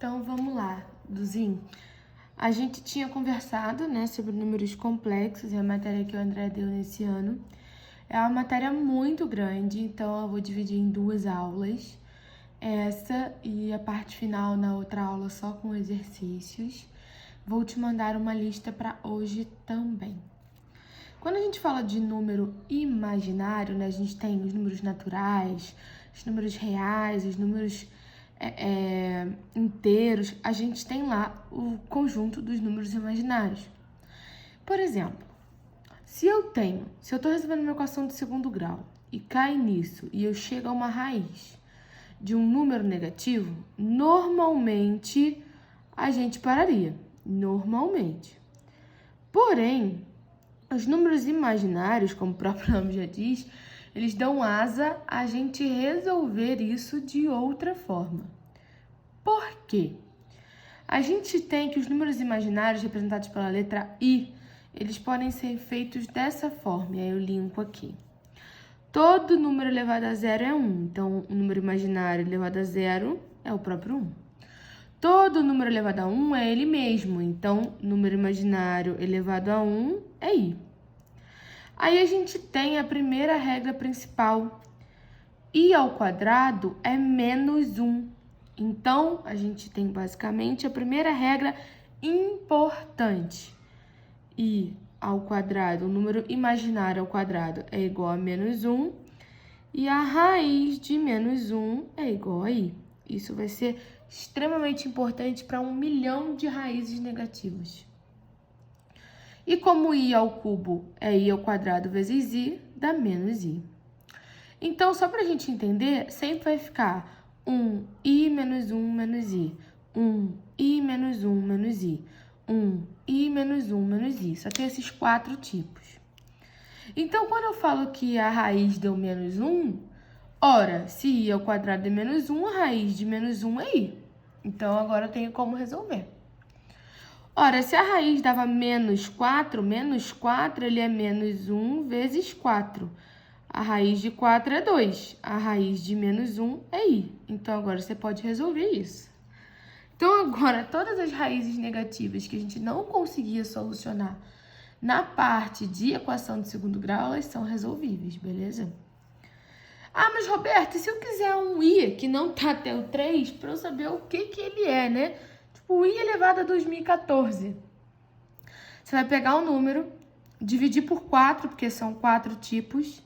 Então, vamos lá, Duzinho. A gente tinha conversado, né, sobre números complexos, é a matéria que o André deu nesse ano. É uma matéria muito grande, então eu vou dividir em duas aulas. Essa e a parte final na outra aula só com exercícios. Vou te mandar uma lista para hoje também. Quando a gente fala de número imaginário, né, a gente tem os números naturais, os números reais, os números inteiros, a gente tem lá o conjunto dos números imaginários. Por exemplo, se eu estou resolvendo uma equação de segundo grau e cai nisso e eu chego a uma raiz de um número negativo, normalmente a gente pararia. Normalmente. Porém, os números imaginários, como o próprio nome já diz, eles dão asa a gente resolver isso de outra forma. Por quê? A gente tem que os números imaginários representados pela letra I, eles podem ser feitos dessa forma, e aí eu linko aqui. Todo número elevado a zero é 1, então o número imaginário elevado a zero é o próprio 1. Todo número elevado a 1 é ele mesmo, então número imaginário elevado a 1 é I. Aí a gente tem a primeira regra principal. I ao quadrado é menos 1. Então, a gente tem basicamente a primeira regra importante. I ao quadrado, o número imaginário ao quadrado é igual a menos 1. E a raiz de menos 1 é igual a I. Isso vai ser extremamente importante para 1 milhão de raízes negativas. E como I ao cubo é I ao quadrado vezes I, dá menos I. Então, só para a gente entender, sempre vai ficar 1i menos 1 menos I. 1i menos 1 menos I. 1i menos 1 menos I. Só tem esses 4 tipos. Então, quando eu falo que a raiz deu menos 1, ora, se I ao quadrado é menos 1, a raiz de menos 1 é I. Então, agora eu tenho como resolver. Ora, se a raiz dava menos 4 ele é menos 1 vezes 4. A raiz de 4 é 2. A raiz de menos 1 é I. Então, agora você pode resolver isso. Então, agora, todas as raízes negativas que a gente não conseguia solucionar na parte de equação de segundo grau, elas são resolvíveis, beleza? Ah, mas Roberta, se eu quiser um I que não tá até o 3, para eu saber o que ele é, né? Tipo, I elevado a 2014. Você vai pegar o número, dividir por 4, porque são 4 tipos,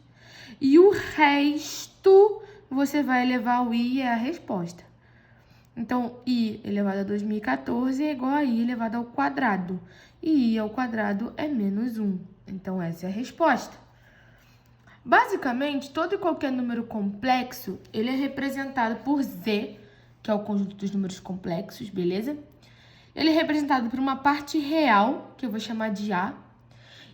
e o resto você vai elevar o I, é a resposta. Então, I elevado a 2014 é igual a I elevado ao quadrado. E I ao quadrado é menos 1. Então, essa é a resposta. Basicamente, todo e qualquer número complexo, ele é representado por Z, que é o conjunto dos números complexos, beleza? Ele é representado por uma parte real, que eu vou chamar de A,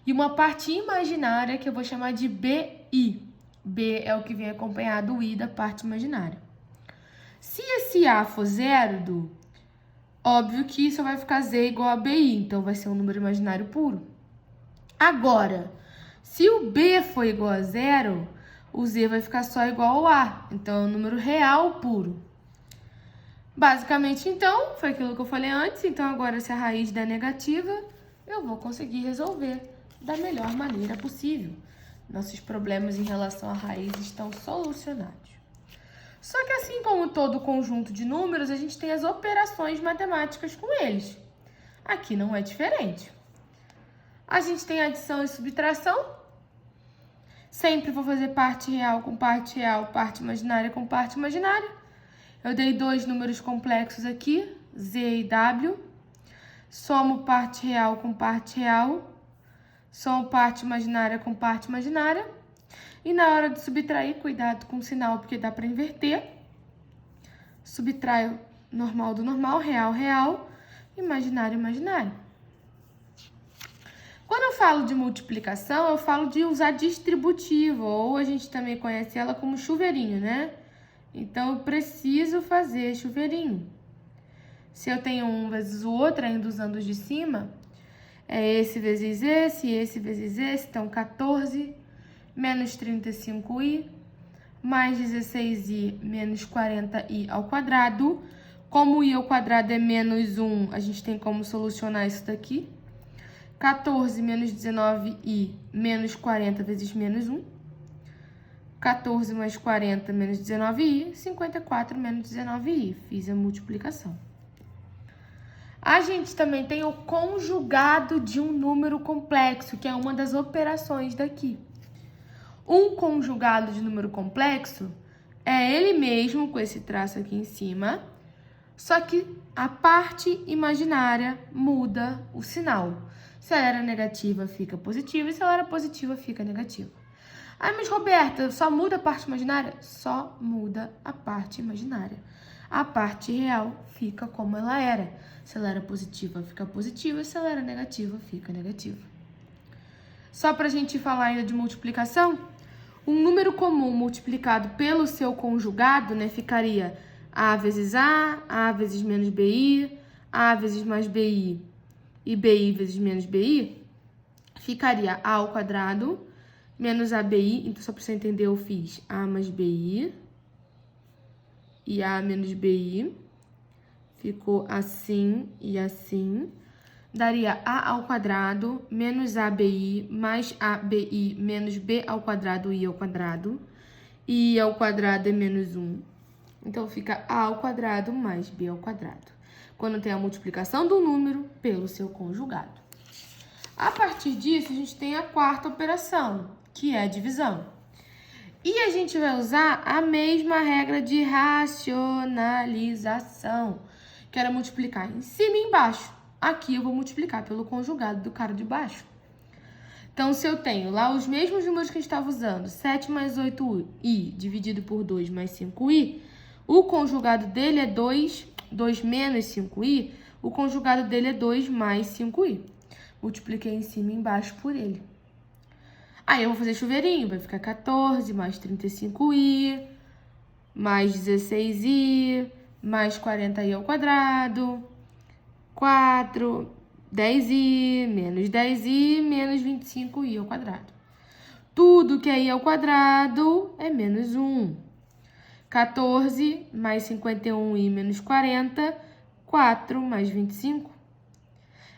e uma parte imaginária, que eu vou chamar de BI. B é o que vem acompanhado do I da parte imaginária. Se esse A for zero, óbvio que isso vai ficar Z igual a BI, então vai ser um número imaginário puro. Agora, se o B for igual a zero, o Z vai ficar só igual ao A, então é um número real puro. Basicamente, então, foi aquilo que eu falei antes, então agora se a raiz der negativa, eu vou conseguir resolver da melhor maneira possível. Nossos problemas em relação à raiz estão solucionados. Só que assim como todo conjunto de números, a gente tem as operações matemáticas com eles. Aqui não é diferente. A gente tem adição e subtração. Sempre vou fazer parte real, parte imaginária com parte imaginária. Eu dei 2 números complexos aqui, Z e W. Somo parte real com parte real. Somo parte imaginária com parte imaginária. E na hora de subtrair, cuidado com o sinal, porque dá para inverter. Subtraio normal do normal, real, real, imaginário, imaginário. Quando eu falo de multiplicação, eu falo de usar distributivo, ou a gente também conhece ela como chuveirinho, né? Então, eu preciso fazer chuveirinho. Se eu tenho um vezes o outro, ainda usando os de cima, é esse vezes esse vezes esse, então 14, menos 35i, mais 16i, menos 40i ao quadrado. Como i ao quadrado é menos 1, a gente tem como solucionar isso daqui. 14 menos 19i menos 40 vezes menos 1. 14 mais 40 menos 19i, 54 menos 19i. Fiz a multiplicação. A gente também tem o conjugado de um número complexo, que é uma das operações daqui. Um conjugado de número complexo é ele mesmo, com esse traço aqui em cima, só que a parte imaginária muda o sinal. Se ela era negativa, fica positiva, e se ela era positiva, fica negativa. Ah, mas Roberta, só muda a parte imaginária? Só muda a parte imaginária. A parte real fica como ela era. Se ela era positiva, fica positiva, se ela era negativa, fica negativa. Só para a gente falar ainda de multiplicação, um número comum multiplicado pelo seu conjugado, né, ficaria a vezes a vezes menos bi, a vezes mais bi e bi vezes menos bi, ficaria a ao quadrado menos abi. Então, só para você entender, eu fiz a mais bi e a menos bi. Ficou assim e assim. Daria a ao quadrado menos abi mais abi menos b ao quadrado i ao quadrado. I ao quadrado é menos 1. Então, fica a ao quadrado mais b ao quadrado. Quando tem a multiplicação do número pelo seu conjugado. A partir disso, a gente tem a quarta operação, que é a divisão. E a gente vai usar a mesma regra de racionalização, que era multiplicar em cima e embaixo. Aqui eu vou multiplicar pelo conjugado do cara de baixo. Então, se eu tenho lá os mesmos números que a gente estava usando, 7 mais 8i dividido por 2 mais 5i, o conjugado dele é 2 menos 5i, o conjugado dele é 2 mais 5i. Multipliquei em cima e embaixo por ele. Aí eu vou fazer chuveirinho, vai ficar 14 mais 35i, mais 16i, mais 40i ao quadrado, 4, 10i, menos 10i, menos 25i ao quadrado. Tudo que é i ao quadrado é menos 1. 14 mais 51i menos 40, 4 mais 25.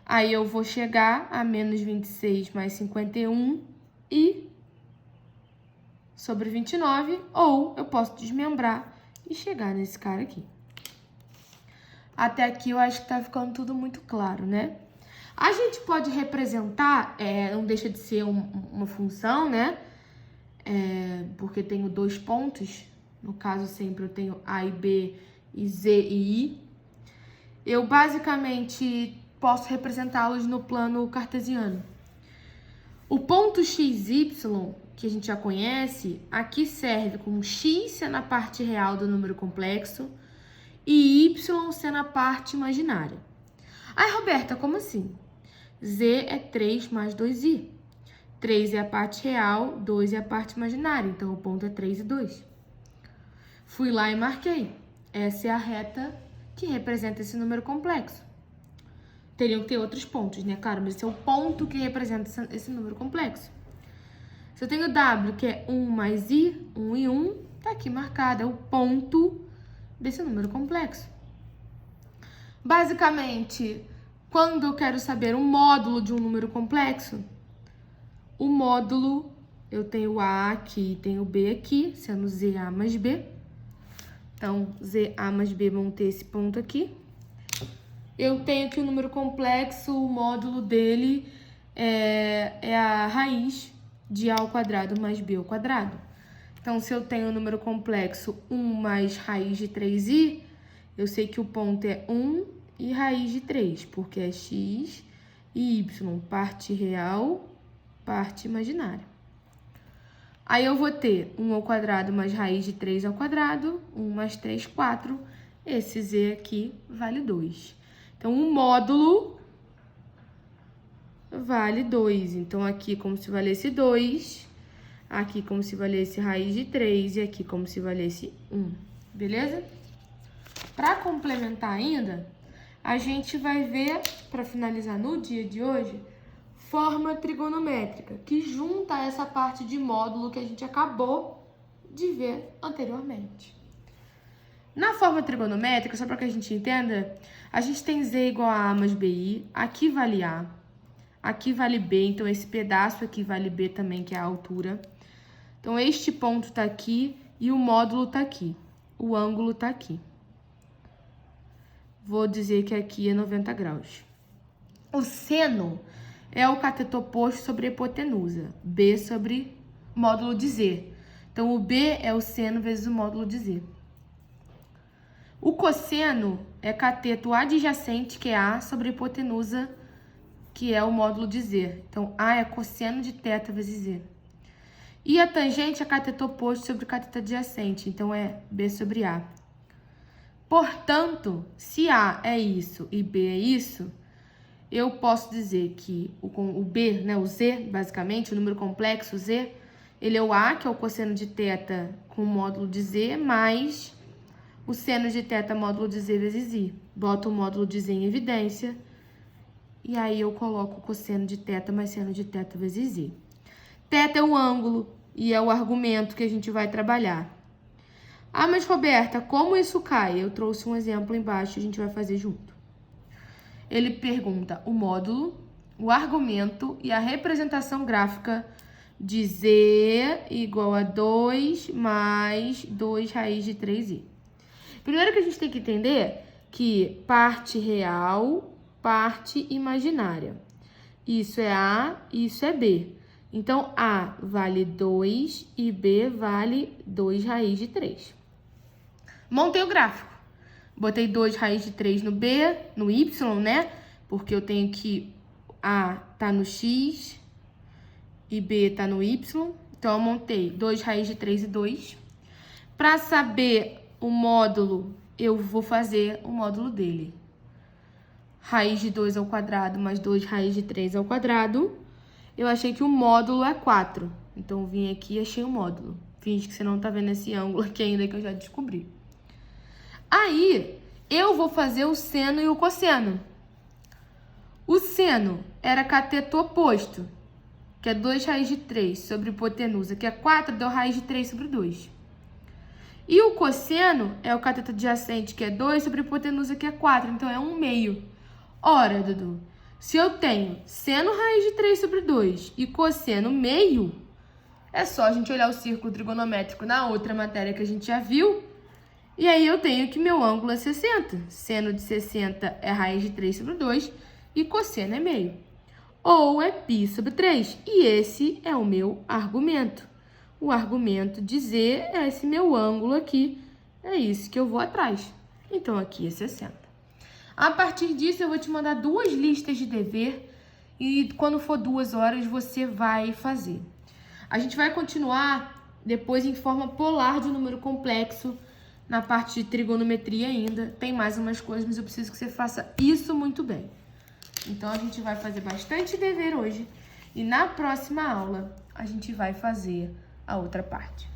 Aí eu vou chegar a menos 26 mais 51 e sobre 29, ou eu posso desmembrar e chegar nesse cara aqui. Até aqui eu acho que tá ficando tudo muito claro, né? A gente pode representar, não deixa de ser uma função, né? Porque tenho 2 pontos, no caso sempre eu tenho A e B e Z e I. Eu basicamente posso representá-los no plano cartesiano. O ponto x, y, que a gente já conhece, aqui serve como x sendo a parte real do número complexo e y sendo a parte imaginária. Ai, Roberta, como assim? Z é 3 mais 2i. 3 é a parte real, 2 é a parte imaginária. Então, o ponto é 3 e 2. Fui lá e marquei. Essa é a reta que representa esse número complexo. Teriam que ter outros pontos, né, claro? Mas esse é o ponto que representa esse número complexo. Se eu tenho W, que é 1 mais I, 1 e 1, tá aqui marcado. É o ponto desse número complexo. Basicamente, quando eu quero saber o módulo de um número complexo, o módulo, eu tenho A aqui e tenho B aqui, sendo ZA mais B. Então, ZA mais B vão ter esse ponto aqui. Eu tenho que o número complexo, o módulo dele é a raiz de A ao quadrado mais B ao quadrado. Então, se eu tenho o número complexo 1 mais raiz de 3i, eu sei que o ponto é 1 e raiz de 3, porque é x e y, parte real, parte imaginária. Aí eu vou ter 1 ao quadrado mais raiz de 3 ao quadrado, 1 mais 3, 4. Esse z aqui vale 2. Então, o módulo vale 2. Então, aqui como se valesse 2, aqui como se valesse raiz de 3 e aqui como se valesse 1. Beleza? Para complementar ainda, a gente vai ver, para finalizar no dia de hoje, forma trigonométrica, que junta essa parte de módulo que a gente acabou de ver anteriormente. Na forma trigonométrica, só para que a gente entenda, a gente tem Z igual a A mais BI, aqui vale A, aqui vale B, então esse pedaço aqui vale B também, que é a altura. Então, este ponto tá aqui e o módulo tá aqui, o ângulo tá aqui. Vou dizer que aqui é 90 graus. O seno é o cateto oposto sobre a hipotenusa, B sobre módulo de Z. Então, o B é o seno vezes o módulo de Z. O cosseno é cateto adjacente, que é A, sobre a hipotenusa, que é o módulo de Z. Então, A é cosseno de θ vezes Z. E a tangente é cateto oposto sobre cateto adjacente, então é B sobre A. Portanto, se A é isso e B é isso, eu posso dizer que o B, né, o Z, basicamente, o número complexo Z, ele é o A, que é o cosseno de θ com o módulo de Z, mais o seno de θ módulo de Z vezes I. Boto o módulo de Z em evidência, e aí eu coloco o cosseno de θ mais seno de θ vezes I. θ é o ângulo e é o argumento que a gente vai trabalhar. Ah, mas Roberta, como isso cai? Eu trouxe um exemplo embaixo, a gente vai fazer junto. Ele pergunta o módulo, o argumento e a representação gráfica de Z igual a 2 mais 2 raiz de 3i. Primeiro que a gente tem que entender que parte real, parte imaginária. Isso é A, isso é B. Então, A vale 2 e B vale 2 raiz de 3. Montei o gráfico. Botei 2 raiz de 3 no B, no Y, né? Porque eu tenho que A tá no X e B tá no Y. Então, eu montei 2 raiz de 3 e 2. Para saber o módulo, eu vou fazer o módulo dele. Raiz de 2 ao quadrado mais 2 raiz de 3 ao quadrado. Eu achei que o módulo é 4. Então, eu vim aqui e achei o módulo. Finge que você não tá vendo esse ângulo aqui ainda que eu já descobri. Aí, eu vou fazer o seno e o cosseno. O seno era cateto oposto, que é 2 raiz de 3 sobre hipotenusa, que é 4, deu raiz de 3 sobre 2. E o cosseno é o cateto adjacente, que é 2 sobre hipotenusa, que é 4, então é 1 meio. Ora, Dudu, se eu tenho seno raiz de 3 sobre 2 e cosseno meio, é só a gente olhar o círculo trigonométrico na outra matéria que a gente já viu, e aí eu tenho que meu ângulo é 60. Seno de 60 é raiz de 3 sobre 2 e cosseno é meio. Ou é π sobre 3. E esse é o meu argumento. O argumento de Z é esse meu ângulo aqui. É isso que eu vou atrás. Então, aqui é 60. A partir disso, eu vou te mandar 2 listas de dever. E quando for 2 horas, você vai fazer. A gente vai continuar depois em forma polar de número complexo. Na parte de trigonometria ainda. Tem mais umas coisas, mas eu preciso que você faça isso muito bem. Então, a gente vai fazer bastante dever hoje. E na próxima aula, a gente vai fazer a outra parte.